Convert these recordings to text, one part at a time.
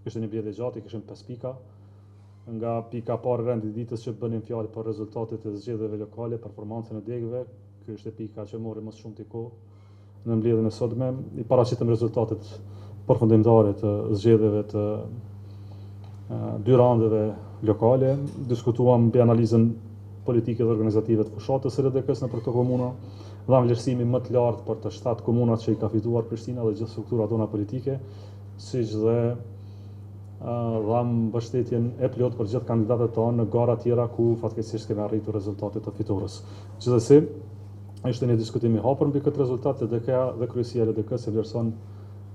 Ishte një mbledhje gjatë, kishim 5 pika. Nga pika parë rendi ditës që bënim fjalë për rezultatet e zgjedhjeve lokale, performancën e degëve. Ky është pika që mori më shumë kohë në mbledhjen e sotme. I paraqitëm rezultatet përfundimtare të zgjedhjeve të dy randeve lokale. Diskutuam mbi analizën politike dhe organizative të fushatës së LDK-s në këto komuna. Dham vlerësimin më të lartë për të 7 komunat që i ka fituar Prishtina dhe gjithë strukturat tona politike, siç dhe dham mbështetjen e plot për gjithë kandidatët tonë në gara tjera ku fatkeqësisht kemi arritur rezultate të fitores. Gjithsesi, ishte një diskutim i hapur mbi këtë rezultat. LDK-ja dhe kryesia e LDK-s e vlerëson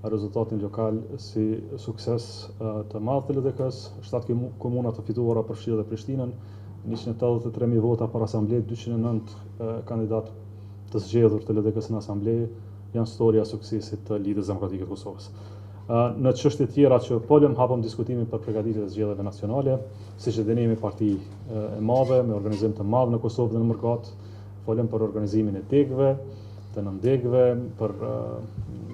rezultatin lokal si sukses të madh të LDK-s. 7 komuna të fituara përfshirë dhe Prishtinën, 183.000 vota për asamble, 209 kandidatë të zgjedhur të LDK-s në asamble, janë storia suksesit të Lidhjes Demokratike të Kosovës. Në çështje tjera që polëm hapëm diskutimin për përgatitjen e zgjedhjeve nacionale, siç e dënimi parti e madhe me organizim të madh në Kosovë dhe në Mërgat, folëm për organizimin e degëve, të nëndegëve, për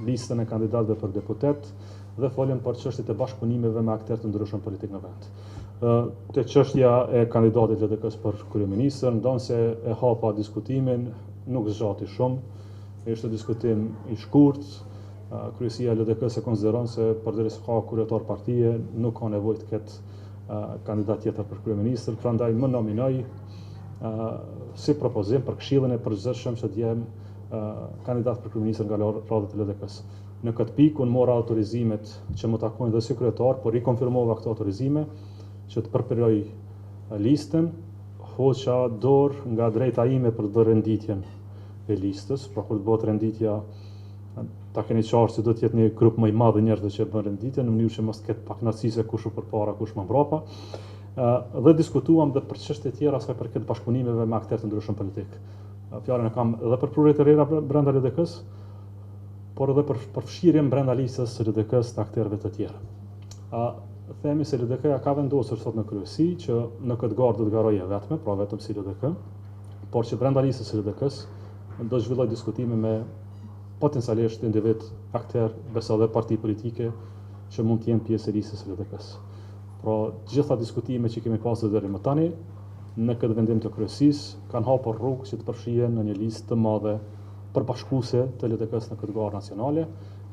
listën e kandidatëve për deputet dhe folëm për çështjet e bashkëpunimeve me aktorë të ndryshëm politik në vend. Te çështja e kandidatit LDK-s për kryeministër, ndonse e hapa diskutimin, nuk zgjati shumë, ishte diskutim i shkurt. Kryesia e LDK-s e konsideron se përderisa ka kryetar partie, nuk ka nevojë të ketë kandidat tjetër për kryeministër, prandaj më nominoj si propozim për këshillin e përgjithshëm që të jem kandidat për kryeministër nga radhët e LDK-s. Në këtë pikë unë mora autorizimet që më takojnë dhe si kryetar, por i konfirmova këto autorizime që të përpiroj listën, hoqa dorë nga drejta ime për të bërë renditjen e listës, pra kur të bëhet renditja, ta keni qartë se do të jetë një grup më i madh njerëzve që bën renditjen, në mënyrë që mos ketë pakënaqësi se kush u përpara, kush më mbrapa. Dhe diskutuam dhe për çështje tjera sa përket bashkëpunimeve me aktorë të ndryshëm politik. Fjalën e kam edhe për prurjet e reja brenda LDK-s, por edhe për përfshirjen brenda listës së LDK-s të aktorëve të tjerë. Themi se LDK-ja ka vendosur sot në kryesi që në këtë garë do të garojë vetme, pra vetëm si LDK, por që brenda listës së LDK-s do të zhvilloj diskutime me potencialisht individ, aktor, besa dhe parti politike që mund të jenë pjesë e listës së LDK-s. Pra, gjitha diskutime që kemi pasur deri më tani në këtë vendim të kryesisë kanë hapur rrugë që të përfshihen në një listë të madhe përbashkuese të LDK-s në këtë garë nacionale,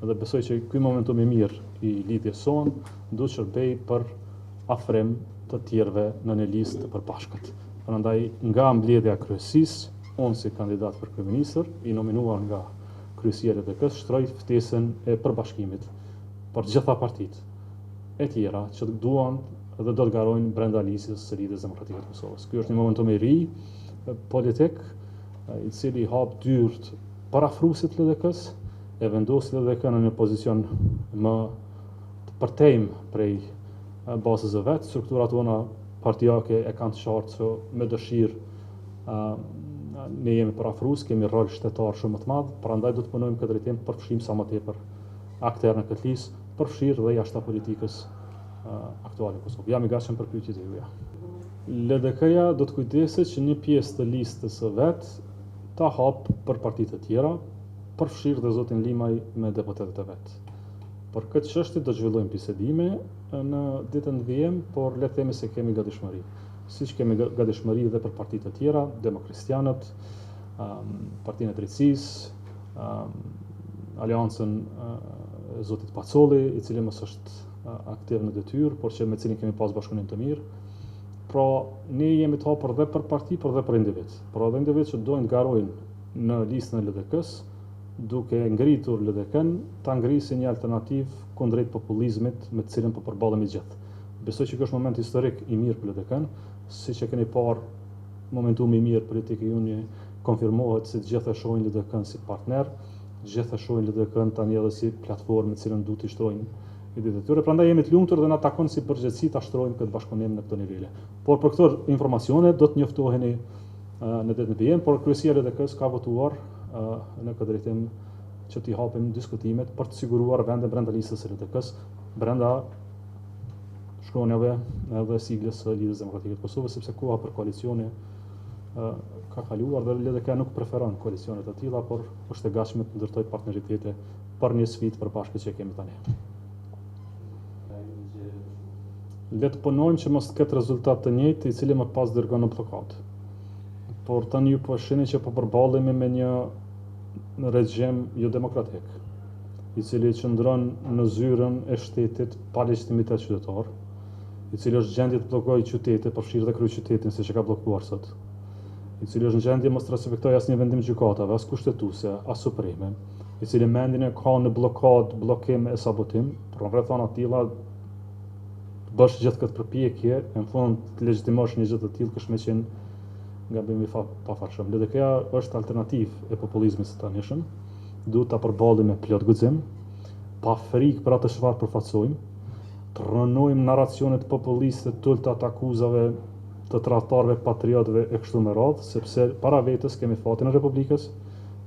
dhe besoj që ky momentum i mirë i lidhjes sonë do të shërbej për afrim të tjerëve në një listë të përbashkët. Prandaj nga mbledhja e kryesisë, unë si kandidat për kryeministër, i nominuar nga kryesia e LDK-s, shtroj ftesën e përbashkimit për gjitha partitë e tjera që duan dhe do të garojnë brenda listës së Lidhjes Demokratike të Kosovës. Ky është një momentum i ri politik, i cili hap dyert parafruesit të LDK-s, e vendos LDK në një pozicion më të përtejm prej bazës së vet. Strukturat tona partijake e kanë të qartë se me dëshirë ne jemi parafrues, kemi rol shtetar shumë të madh, prandaj do të punojmë këtë drejtim të përfshijmë sa më tepër aktorë në këtë listë, përfshirë dhe jashtë politikës aktuale Kosovë. Jam i gatshëm për pyetjet e juaja. LDK-ja do të kujdeset që një pjesë të listës së vet ta hap për partitë të tjera, përfshirë dhe zotin Limaj me deputetët e vet. Për këtë çështje do të zhvillojmë bisedime në ditën e vijim, por le të themi se kemi gatishmëri. Siç kemi gatishmëri edhe për partitë të tjera, Demokratianët, Partinë e Drejtësisë, Aleancën e zotit Pacolli, i cili mos është aktiv në detyrë, por që me cilin kemi pas bashkëpunim të mirë. Pra, ne jemi të hapur dhe për parti, por dhe për individ. Pra, dhe individ që dojnë të garojnë në listën e LDK-s, duke ngritur LDK-n, ta ngrisin një alternativë kundrejt populizmit me të cilën po përballemi gjithë. Besoj që kjo është moment historik i mirë për LDK-n, siç e keni parë momentumi i mirë politik i Juni konfirmohet se të gjithë e shohin LDK-n si partner, të gjithë e shohin LDK-n tani edhe si platformë me cilën duhet të shtrojnë idetë e tyre. Prandaj jemi të lumtur dhe na takon si përgjithësi ta shtrojmë këtë bashkëpunim në këto nivele. Por për këto informacione do të njoftoheni në ditën e vijim, por kryesia e LDK-s ka votuar në këtë drejtim që t'i hapim diskutimet për të siguruar vende brenda listës së LDK-s, brenda shkronjave dhe siglës së Lidhjes Demokratike të Kosovës, sepse koha për koalicione ka kaluar dhe LDK nuk preferon koalicione të tilla, por është e gatshme të ndërtojë partneritete për një sfidë përbashkët që kemi tani. Le të punojmë që mos të ketë rezultat të njëjtë i cili më pas dërgon në blokadë. Por tani ju po shihni që po përballemi me një regjim jo demokratik, i cili qëndron në zyrën e shtetit pa legjitimitet qytetar, i cili është gjendje të bllokojë qytete, përfshirë dhe kryeqytetin siç e ka bllokuar sot, i cili është në gjendje mos të respektojë asnjë vendim gjykatave, as kushtetuese, as supreme, i cili mendin e ka në blokadë, bllokim e sabotim, por në rrethana të tilla bësh gjithë këtë përpjekje, në fund të legjitimosh një gjë të tillë kish më qenë gabim i pafarshëm. LDK-ja është alternativë e populizmit së tanishëm, duhet ta përballojmë me plot guxim, pa frikë për atë çfarë përfaqësojmë, të rënojmë narracionet populiste të ulta të akuzave të tradhtarëve, patriotëve e kështu me radhë, sepse para vetës kemi fatin e Republikës,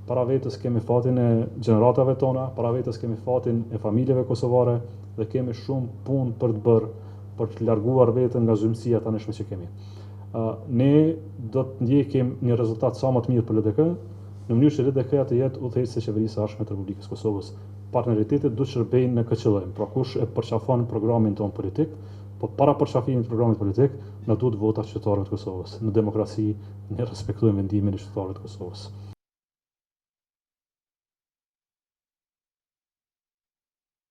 para vetës kemi fatin e gjeneratave tona, para vetës kemi fatin e familjeve kosovare dhe kemi shumë punë për të bërë për të larguar veten nga zyrësia tanishme që kemi. Ne do të ndjekim një rezultat sa më të mirë për LDK, në mënyrë që LDK-ja të jetë udhëheqësi e qeverisë së ardhshme të Republikës Kosovës. Partneritetet duhet të shërbejnë në këtë qëllim. Pra kush e përqafon programin ton politik, po para përqafimit të programit politik, na duhet vota qytetarëve të Kosovës. Në demokraci ne respektojmë vendimin e qytetarëve të Kosovës.